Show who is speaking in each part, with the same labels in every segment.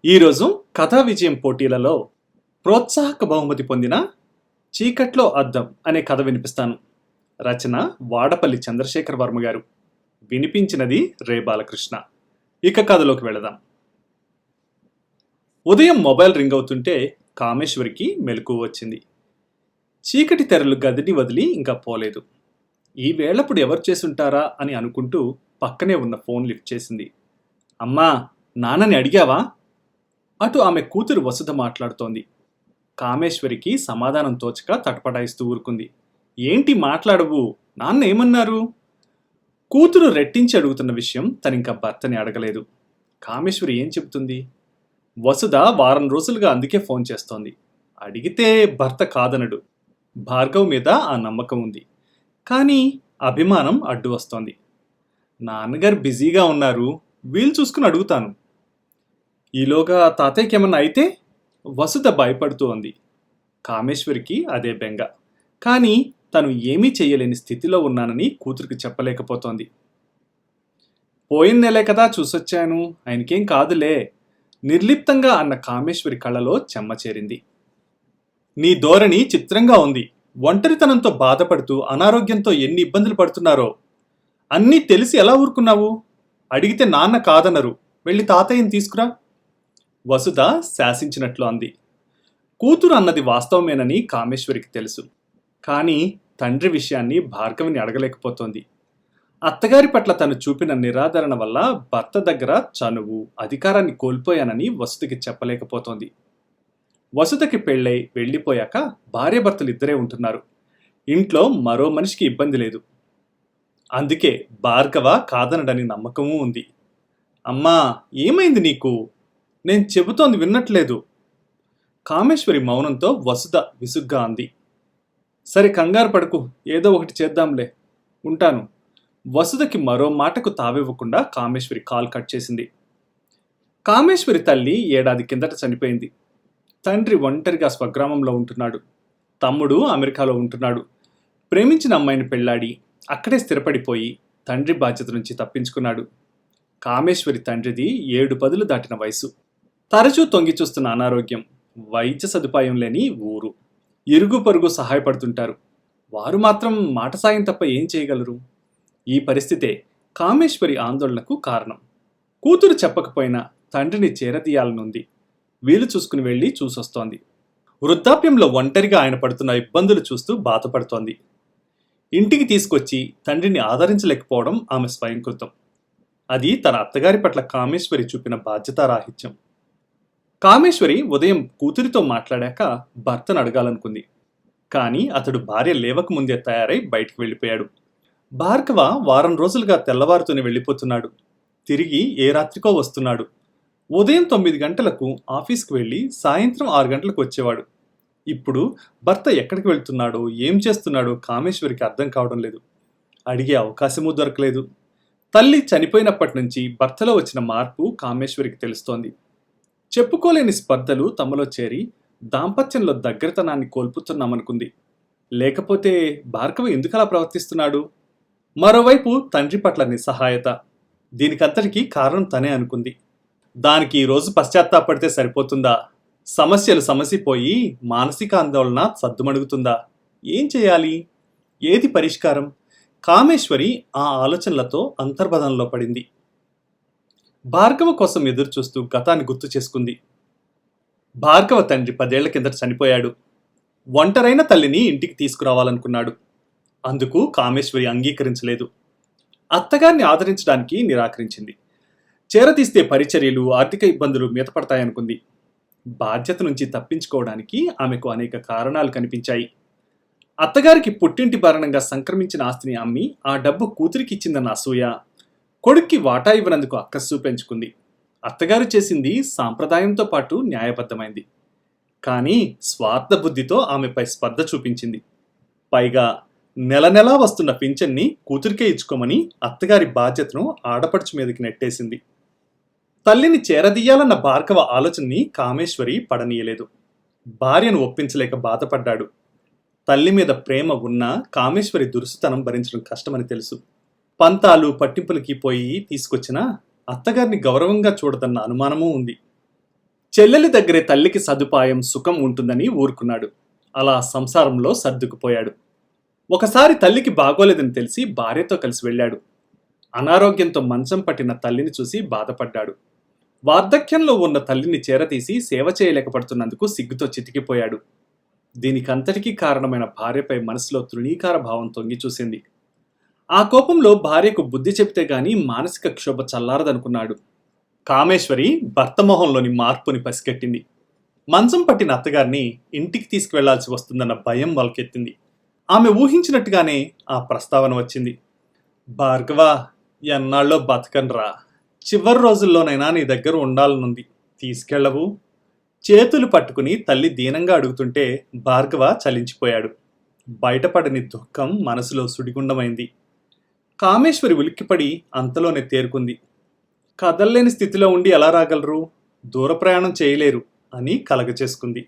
Speaker 1: ఈరోజు కథా విజయం పోటీలలో ప్రోత్సాహక బహుమతి పొందిన చీకట్లో అద్దం అనే కథ వినిపిస్తాను. రచన వాడపల్లి చంద్రశేఖర్ వర్మ గారు. వినిపించినది రే బాలకృష్ణ. ఇక కథలోకి వెళదాం. ఉదయం మొబైల్ రింగ్ అవుతుంటే కామేశ్వరికి మెలకువ వచ్చింది. చీకటి తెరలు గదిని వదిలి ఇంకా పోలేదు. ఈ వేళప్పుడు ఎవరు చేసుంటారా అని అనుకుంటూ పక్కనే ఉన్న ఫోన్ లిఫ్ట్ చేసింది. అమ్మా, నాన్నని అడిగావా? అటు ఆమె కూతురు వసుధ మాట్లాడుతోంది. కామేశ్వరికి సమాధానం తోచక తటపటాయిస్తూ ఊరుకుంది. ఏంటి మాట్లాడవు? నాన్న ఏమన్నారు? కూతురు రెట్టించి అడుగుతున్న విషయం తనింకా భర్తని అడగలేదు. కామేశ్వరి ఏం చెబుతుంది? వసుధ వారం రోజులుగా అందుకే ఫోన్ చేస్తోంది. అడిగితే భర్త కాదనడు. భార్గవ్ మీద ఆ నమ్మకం ఉంది. కానీ అభిమానం అడ్డు వస్తోంది. నాన్నగారు బిజీగా ఉన్నారు, వీలు చూసుకుని అడుగుతాను. ఈలోగా తాతయ్యకి ఏమన్నా అయితే? వసుధ భయపడుతూ ఉంది. కామేశ్వరికి అదే బెంగ. కానీ తను ఏమీ చెయ్యలేని స్థితిలో ఉన్నానని కూతురికి చెప్పలేకపోతోంది. పోయిన నెలే కదా చూసొచ్చాను, ఆయనకేం కాదులే నిర్లిప్తంగా అన్న కామేశ్వరి కళ్ళలో చెమ్మ చేరింది. నీ ధోరణి చిత్రంగా ఉంది. ఒంటరితనంతో బాధపడుతూ అనారోగ్యంతో ఎన్ని ఇబ్బందులు పడుతున్నారో అన్నీ తెలిసి ఎలా ఊరుకున్నావు? అడిగితే నాన్న కాదనరు, వెళ్ళి తాతయ్యని తీసుకురా. వసుధ శాసించినట్లు అంది. కూతురు అన్నది వాస్తవమేనని కామేశ్వరికి తెలుసు. కానీ తండ్రి విషయాన్ని భార్గవిని అడగలేకపోతోంది. అత్తగారి పట్ల తను చూపిన నిరాదరణ వల్ల భర్త దగ్గర చనువు, అధికారాన్ని కోల్పోయానని వసుధకి చెప్పలేకపోతోంది. వసుధకి పెళ్ళై వెళ్ళిపోయాక భార్యాభర్తలు ఇద్దరే ఉంటున్నారు. ఇంట్లో మరో మనిషికి ఇబ్బంది లేదు. అందుకే భార్గవ కాదనడని నమ్మకమూ ఉంది. అమ్మా, ఏమైంది నీకు? నేను చెబుతోంది విన్నట్లేదు. కామేశ్వరి మౌనంతో వసుధ విసుగ్గా అంది. సరే, కంగారు పడకు, ఏదో ఒకటి చేద్దాంలే, ఉంటాను. వసుధకి మరో మాటకు తావివ్వకుండా కామేశ్వరి కాల్ కట్ చేసింది. కామేశ్వరి తల్లి ఏడాది కిందట చనిపోయింది. తండ్రి ఒంటరిగా స్వగ్రామంలో ఉంటున్నాడు. తమ్ముడు అమెరికాలో ఉంటున్నాడు. ప్రేమించిన అమ్మాయిని పెళ్లాడి అక్కడే స్థిరపడిపోయి తండ్రి బాధ్యత నుంచి తప్పించుకున్నాడు. కామేశ్వరి తండ్రిది 7 పదులు దాటిన వయసు. తరచూ తొంగి చూస్తున్న అనారోగ్యం, వైద్య సదుపాయం లేని ఊరు. ఇరుగు పొరుగు సహాయపడుతుంటారు. వారు మాత్రం మాట సాయం తప్ప ఏం చేయగలరు? ఈ పరిస్థితే కామేశ్వరి ఆందోళనకు కారణం. కూతురు చెప్పకపోయినా తండ్రిని చేరదీయాలనుంది. వీలు చూసుకుని వెళ్ళి చూసొస్తోంది. వృద్ధాప్యంలో ఒంటరిగా ఆయన పడుతున్న ఇబ్బందులు చూస్తూ బాధపడుతోంది. ఇంటికి తీసుకొచ్చి తండ్రిని ఆదరించలేకపోవడం ఆమె స్వయంకృతం. అది తన అత్తగారి పట్ల కామేశ్వరి చూపిన బాధ్యతారాహిత్యం. కామేశ్వరి ఉదయం కూతురితో మాట్లాడాక భర్తను అడగాలనుకుంది. కానీ అతడు భార్య లేవకముందే తయారై బయటికి వెళ్ళిపోయాడు. భార్గవ వారం రోజులుగా తెల్లవారుతూనే వెళ్ళిపోతున్నాడు. తిరిగి ఏ రాత్రికో వస్తున్నాడు. ఉదయం 9 గంటలకు ఆఫీస్కి వెళ్ళి సాయంత్రం 6 గంటలకు వచ్చేవాడు. ఇప్పుడు భర్త ఎక్కడికి వెళ్తున్నాడో, ఏం చేస్తున్నాడో కామేశ్వరికి అర్థం కావడం లేదు. అడిగే అవకాశమూ దొరకలేదు. తల్లి చనిపోయినప్పటి నుంచి భర్తలో వచ్చిన మార్పు కామేశ్వరికి తెలుస్తోంది. చెప్పుకోలేని స్పర్ధలు తమలో చేరి దాంపత్యంలో దగ్గరతనాన్ని కోల్పుతున్నామనుకుంది. లేకపోతే భార్గవ ఎందుకలా ప్రవర్తిస్తున్నాడు? మరోవైపు తండ్రి పట్ల నిస్సహాయత. దీనికంతటికీ కారణం తనే అనుకుంది. దానికి ఈరోజు పశ్చాత్తాపడితే సరిపోతుందా? సమస్యలు సమసిపోయి మానసిక ఆందోళన సద్దుమణుగుతుందా? ఏం చేయాలి? ఏది పరిష్కారం? కామేశ్వరి ఆ ఆలోచనలతో అంతర్బధంలో పడింది. భార్గవ కోసం ఎదురుచూస్తూ గతాన్ని గుర్తు చేసుకుంది. భార్గవ తండ్రి 10 ఏళ్ల కిందట చనిపోయాడు. ఒంటరైన తల్లిని ఇంటికి తీసుకురావాలనుకున్నాడు. అందుకు కామేశ్వరి అంగీకరించలేదు. అత్తగారిని ఆదరించడానికి నిరాకరించింది. చేరతీస్తే పరిచర్యలు, ఆర్థిక ఇబ్బందులు మీతపడతాయనుకుంది. బాధ్యత నుంచి తప్పించుకోవడానికి ఆమెకు అనేక కారణాలు కనిపించాయి. అత్తగారికి పుట్టింటి భరణంగా సంక్రమించిన ఆస్తిని అమ్మి ఆ డబ్బు కూతురికి ఇచ్చిందన్న అసూయ, కొడుక్కి వాటా ఇవ్వనందుకు అక్కస్సు పెంచుకుంది. అత్తగారు చేసింది సాంప్రదాయంతో పాటు న్యాయబద్ధమైంది. కానీ స్వార్థ బుద్ధితో ఆమెపై స్పర్ధ చూపించింది. పైగా నెల నెలా వస్తున్న పింఛన్ని కూతురికే ఇచ్చుకోమని అత్తగారి బాధ్యతను ఆడపడుచు మీదకి నెట్టేసింది. తల్లిని చేరదీయాలన్న భార్గవ ఆలోచనని కామేశ్వరి పడనీయలేదు. భార్యను ఒప్పించలేక బాధపడ్డాడు. తల్లి మీద ప్రేమ ఉన్నా కామేశ్వరి దురుసుతనం భరించడం కష్టమని తెలుసు. పంతాలు పట్టింపులకి పోయి తీసుకొచ్చినా అత్తగారిని గౌరవంగా చూడదన్న అనుమానమూ ఉంది. చెల్లెలి దగ్గరే తల్లికి సదుపాయం సుఖం ఉంటుందని ఊరుకున్నాడు. అలా సంసారంలో సర్దుకుపోయాడు. ఒకసారి తల్లికి బాగోలేదని తెలిసి భార్యతో కలిసి వెళ్ళాడు. అనారోగ్యంతో మంచం పట్టిన తల్లిని చూసి బాధపడ్డాడు. వార్ధక్యంలో ఉన్న తల్లిని చేరతీసి సేవ చేయలేకపోతున్నందుకు సిగ్గుతో చితికిపోయాడు. దీనికంతటికీ కారణమైన భార్యపై మనసులో తృణీకార భావం తొంగి చూసింది. ఆ కోపంలో భార్యకు బుద్ధి చెప్తే గాని మానసిక క్షోభ చల్లారదనుకున్నాడు. కామేశ్వరి భర్త మొహంలోని మార్పుని పసిగట్టింది. మంచం పట్టిన అత్తగారిని ఇంటికి తీసుకువెళ్లాల్సి వస్తుందన్న భయం మొలకెత్తింది. ఆమె ఊహించినట్టుగానే ఆ ప్రస్తావన వచ్చింది. భార్గవా, ఎన్నాళ్ళో బతకన్రా, చివరి రోజుల్లోనైనా నీ దగ్గర ఉండాలనుంది, తీసుకెళ్ళవు? చేతులు పట్టుకుని తల్లి దీనంగా అడుగుతుంటే భార్గవ చలించిపోయాడు. బయటపడని దుఃఖం మనసులో సుడిగుండమైంది. కామేశ్వరి ఉలిక్కిపడి అంతలోనే తేరుకుంది. కదల్లేని స్థితిలో ఉండి ఎలా రాగలరు? దూర ప్రయాణం చేయలేరు అని కలగచేసుకుంది.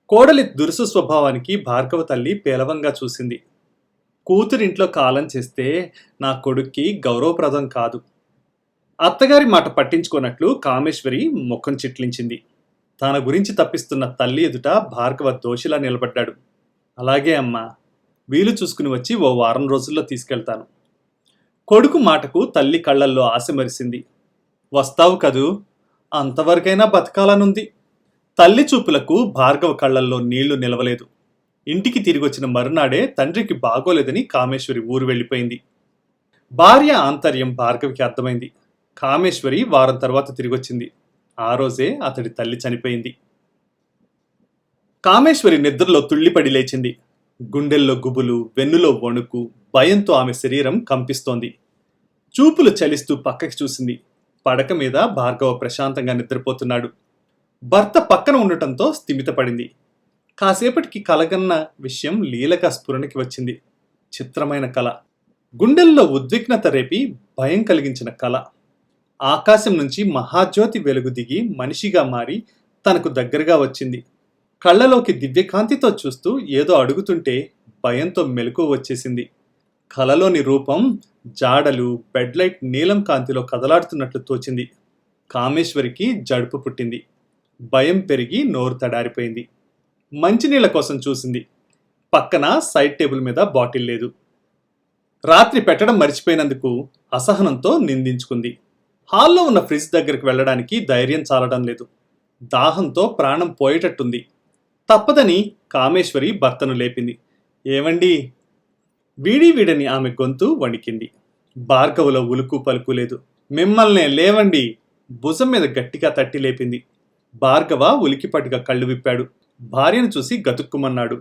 Speaker 1: కోడలి దురుసు స్వభావానికి భార్గవ తల్లి పేలవంగా చూసింది. కూతురింట్లో కాలం చేస్తే నా కొడుక్కి గౌరవప్రదం కాదు. అత్తగారి మాట పట్టించుకోనట్లు కామేశ్వరి ముఖం చిట్లించింది. తన గురించి తప్పిస్తున్న తల్లి ఎదుట భార్గవ దోషిలా నిలబడ్డాడు. అలాగే అమ్మా, వీలు చూసుకుని వచ్చి ఓ వారం రోజుల్లో తీసుకెళ్తాను. కొడుకు మాటకు తల్లి కళ్ళల్లో ఆశ మరిసింది. వస్తావు కదూ, అంతవరకైనా బతకాలనుంది. తల్లి చూపులకు భార్గవ కళ్ళల్లో నీళ్లు నిలవలేదు. ఇంటికి తిరిగొచ్చిన మరునాడే తండ్రికి బాగోలేదని కామేశ్వరి ఊరు వెళ్ళిపోయింది. భార్య ఆంతర్యం భార్గవికి అర్థమైంది. కామేశ్వరి వారం తర్వాత తిరిగొచ్చింది. ఆ రోజే అతడి తల్లి చనిపోయింది. కామేశ్వరి నిద్రలో తుళ్ళిపడి లేచింది. గుండెల్లో గుబులు, వెన్నులో వణుకు, భయంతో ఆమె శరీరం కంపిస్తోంది. చూపులు చలిస్తూ పక్కకి చూసింది. పడక మీద భార్గవ ప్రశాంతంగా నిద్రపోతున్నాడు. భర్త పక్కన ఉండటంతో స్థిమితపడింది. కాసేపటికి కలగన్న విషయం లీలగా స్ఫురణకి వచ్చింది. చిత్రమైన కల, గుండెల్లో ఉద్విగ్నత రేపి భయం కలిగించిన కల. ఆకాశం నుంచి మహాజ్యోతి వెలుగు దిగి మనిషిగా మారి తనకు దగ్గరగా వచ్చింది. కళ్ళలోకి దివ్యకాంతితో చూస్తూ ఏదో అడుగుతుంటే భయంతో మెలకువ వచ్చేసింది. కలలోని రూపం జాడలు, బెడ్లైట్ నీలం కాంతిలో కదలాడుతున్నట్లు తోచింది. కామేశ్వరికి జడుపు పుట్టింది. భయం పెరిగి నోరు తడారిపోయింది. మంచినీళ్ల కోసం చూసింది. పక్కన సైడ్ టేబుల్ మీద బాటిల్ లేదు. రాత్రి పెట్టడం మర్చిపోయినందుకు అసహనంతో నిందించుకుంది. హాల్లో ఉన్న ఫ్రిడ్జ్ దగ్గరికి వెళ్ళడానికి ధైర్యం చాలడం లేదు. దాహంతో ప్రాణం పోయేటట్టుంది. తప్పదని కామేశ్వరి భర్తను లేపింది. ఏమండి? వీడని ఆమె గొంతు వణికింది. భార్గవలో ఉలుకు పలుకు లేదు. మిమ్మల్నే లేవండి, భుజం మీద గట్టిగా తట్టి లేపింది. భార్గవ ఉలికిపటిగా కళ్ళు విప్పాడు. భార్యను చూసి గతుక్కుమన్నాడు.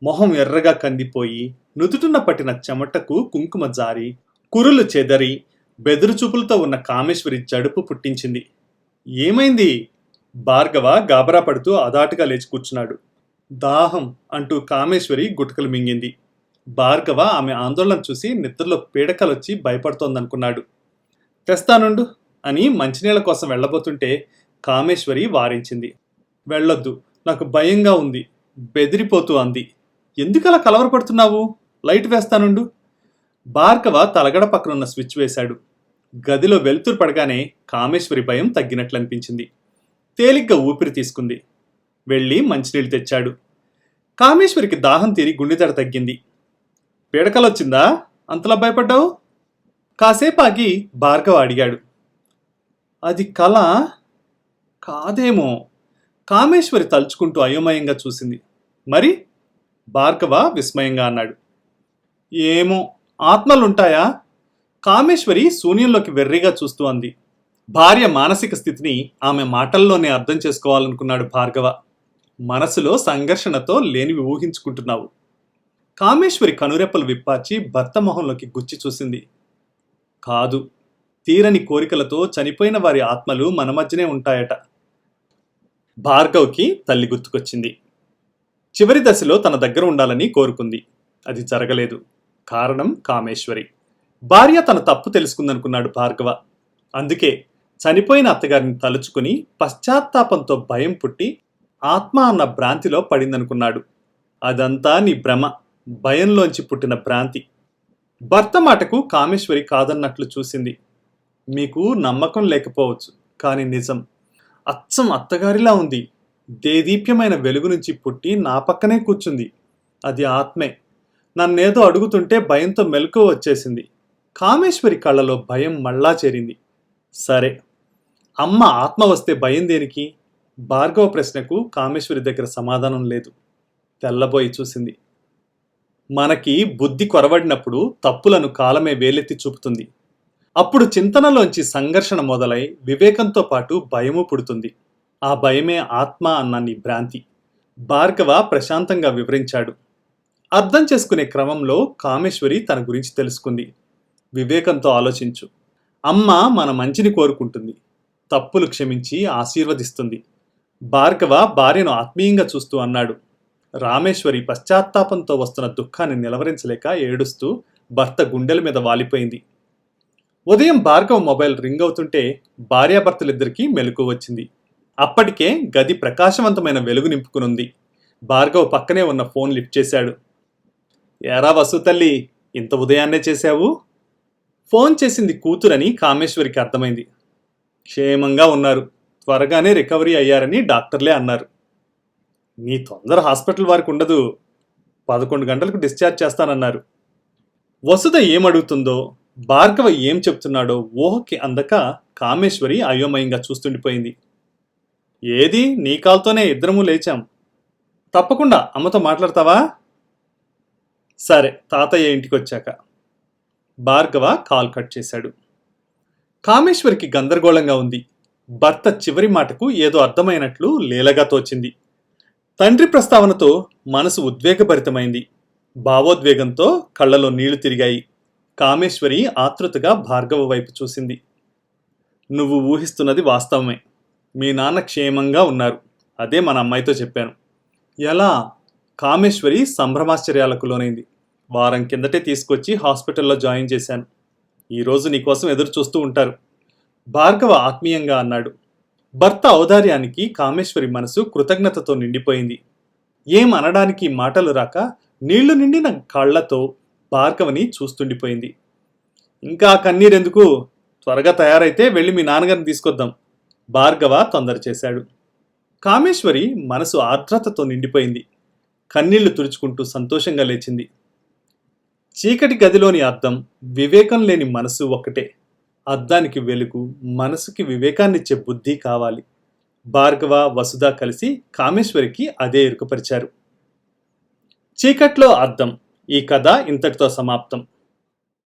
Speaker 1: మొహం ఎర్రగా కందిపోయి నుదుటున పట్టిన చెమటకు కుంకుమ జారి కురులు చెదరి బెదురు చూపులతో ఉన్న కామేశ్వరి జడుపు పుట్టించింది. ఏమైంది? భార్గవ గాబరా పడుతూ అదాటుగా లేచి కూర్చున్నాడు. దాహం అంటూ కామేశ్వరి గుటకలు మింగింది. భార్గవ ఆమె ఆందోళన చూసి నిద్రలో పీడకలొచ్చి భయపడుతోందనుకున్నాడు. తెస్తానుండు అని మంచినీళ్ల కోసం వెళ్ళబోతుంటే కామేశ్వరి వారించింది. వెళ్ళొద్దు, నాకు భయంగా ఉంది, బెదిరిపోతూ అంది. ఎందుకలా కలవరపడుతున్నావు? లైట్ వేస్తానుండు. భార్గవ తలగడ పక్కనున్న స్విచ్ వేశాడు. గదిలో వెలుతురు పడగానే కామేశ్వరి భయం తగ్గినట్లనిపించింది. తేలిగ్గా ఊపిరి తీసుకుంది. వెళ్ళి మంచినీళ్ళు తెచ్చాడు. కామేశ్వరికి దాహం తీరి గుండెదడ తగ్గింది. పీడకలొచ్చిందా? అంతలా భయపడ్డావు? కాసేపు ఆగి భార్గవ అడిగాడు. అది కళ కాదేమో? కామేశ్వరి తలుచుకుంటూ అయోమయంగా చూసింది. మరి? భార్గవ విస్మయంగా అన్నాడు. ఏమో, ఆత్మలుంటాయా? కామేశ్వరి శూన్యంలోకి వెర్రిగా చూస్తూ అంది. భార్య మానసిక స్థితిని ఆమె మాటల్లోనే అర్థం చేసుకోవాలనుకున్నాడు భార్గవ. మనసులో సంఘర్షణతో లేనివి ఊహించుకుంటున్నావు. కామేశ్వరి కనురెప్పలు విప్పార్చి భర్త మొహంలోకి గుచ్చి చూసింది. కాదు, తీరని కోరికలతో చనిపోయిన వారి ఆత్మలు మన మధ్యనే ఉంటాయట. భార్గవ్కి తల్లి గుర్తుకొచ్చింది. చివరి దశలో తన దగ్గర ఉండాలని కోరుకుంది. అది జరగలేదు. కారణం కామేశ్వరి. భార్య తన తప్పు తెలుసుకుందనుకున్నాడు భార్గవ. అందుకే చనిపోయిన అత్తగారిని తలుచుకుని పశ్చాత్తాపంతో భయం పుట్టి ఆత్మ అన్న భ్రాంతిలో పడిందనుకున్నాడు. అదంతా నీ భ్రమ, భయంలోంచి పుట్టిన భ్రాంతి. భర్త మాటకు కామేశ్వరి కాదన్నట్లు చూసింది. మీకు నమ్మకం లేకపోవచ్చు, కానీ నిజం. అచ్చం అత్తగారిలా ఉంది. దేదీప్యమైన వెలుగు నుంచి పుట్టి నా పక్కనే కూర్చుంది. అది ఆత్మే. నన్నేదో అడుగుతుంటే భయంతో మెలకువ వచ్చేసింది. కామేశ్వరి కళ్ళలో భయం మళ్ళా చేరింది. సరే, అమ్మ ఆత్మ వస్తే భయం దేనికి? భార్గవ ప్రశ్నకు కామేశ్వరి దగ్గర సమాధానం లేదు. తెల్లబోయి చూసింది. మనకి బుద్ధి కొరవడినప్పుడు తప్పులను కాలమే వేలెత్తి చూపుతుంది. అప్పుడు చింతనలోంచి సంఘర్షణ మొదలై వివేకంతో పాటు భయము పుడుతుంది. ఆ భయమే ఆత్మ అన్న నీ భ్రాంతి. భార్గవ ప్రశాంతంగా వివరించాడు. అర్థం చేసుకునే క్రమంలో కామేశ్వరి తన గురించి తెలుసుకుంది. వివేకంతో ఆలోచించు. అమ్మ మన మంచిని కోరుకుంటుంది. తప్పులు క్షమించి ఆశీర్వదిస్తుంది. భార్గవ భార్యను ఆత్మీయంగా చూస్తూ అన్నాడు. రామేశ్వరి పశ్చాత్తాపంతో వస్తున్న దుఃఖాన్ని నిలవరించలేక ఏడుస్తూ భర్త గుండెల మీద వాలిపోయింది. ఉదయం భార్గవ మొబైల్ రింగ్ అవుతుంటే భార్యాభర్తలిద్దరికీ మెలకువ వచ్చింది. అప్పటికే గది ప్రకాశవంతమైన వెలుగు నింపుకునుంది. భార్గవ్ పక్కనే ఉన్న ఫోన్ లిఫ్ట్ చేశాడు. ఏరా వసు తల్లి, ఇంత ఉదయాన్నే చేశావు? ఫోన్ చేసింది కూతురని కామేశ్వరికి అర్థమైంది. క్షేమంగా ఉన్నారు, త్వరగానే రికవరీ అయ్యారని డాక్టర్లే అన్నారు. నీ తొందర హాస్పిటల్ వారికి ఉండదు. 11 గంటలకు డిశ్చార్జ్ చేస్తానన్నారు. వసుధ ఏమడుగుతుందో, భార్గవ ఏం చెప్తున్నాడో ఊహకి అందక కామేశ్వరి అయోమయంగా చూస్తుండిపోయింది. ఏది, నీ కాల్తోనే ఇద్దరము లేచాం. తప్పకుండా అమ్మతో మాట్లాడతావా? సరే, తాతయ్య ఇంటికొచ్చాక. భార్గవ కాల్ కట్ చేశాడు. కామేశ్వరికి గందరగోళంగా ఉంది. భర్త చివరి మాటకు ఏదో అర్థమైనట్లు లీలగా తోచింది. తండ్రి ప్రస్తావనతో మనసు ఉద్వేగభరితమైంది. భావోద్వేగంతో కళ్ళలో నీళ్లు తిరిగాయి. కామేశ్వరి ఆతృతగా భార్గవ వైపు చూసింది. నువ్వు ఊహిస్తున్నది వాస్తవమే. మీ నాన్న క్షేమంగా ఉన్నారు. అదే మన అమ్మాయితో చెప్పాను. ఎలా? కామేశ్వరి సంభ్రమాశ్చర్యాలకు లోనైంది. వారం కిందటే తీసుకొచ్చి హాస్పిటల్లో జాయిన్ చేశాను. ఈరోజు నీకోసం ఎదురు చూస్తూ ఉంటారు. భార్గవ ఆత్మీయంగా అన్నాడు. భర్త ఔదార్యానికి కామేశ్వరి మనసు కృతజ్ఞతతో నిండిపోయింది. ఏం అనడానికి మాటలు రాక నీళ్లు నిండిన కళ్లతో భార్గవని చూస్తుండిపోయింది. ఇంకా కన్నీరెందుకు? త్వరగా తయారైతే వెళ్ళి మీ నాన్నగారిని తీసుకొద్దాం. భార్గవ తొందర చేశాడు. కామేశ్వరి మనసు ఆర్ద్రతతో నిండిపోయింది. కన్నీళ్లు తుడుచుకుంటూ సంతోషంగా లేచింది. చీకటి గదిలోని అద్దం, వివేకం లేని మనసు ఒక్కటే. అద్దానికి వెలుగు, మనసుకి వివేకాన్నిచ్చే బుద్ధి కావాలి. భార్గవ, వసుధ కలిసి కామేశ్వరికి అదే ఎరుకపరిచారు. చీకట్లో అద్దం. ఈ కథ ఇంతటితో సమాప్తం.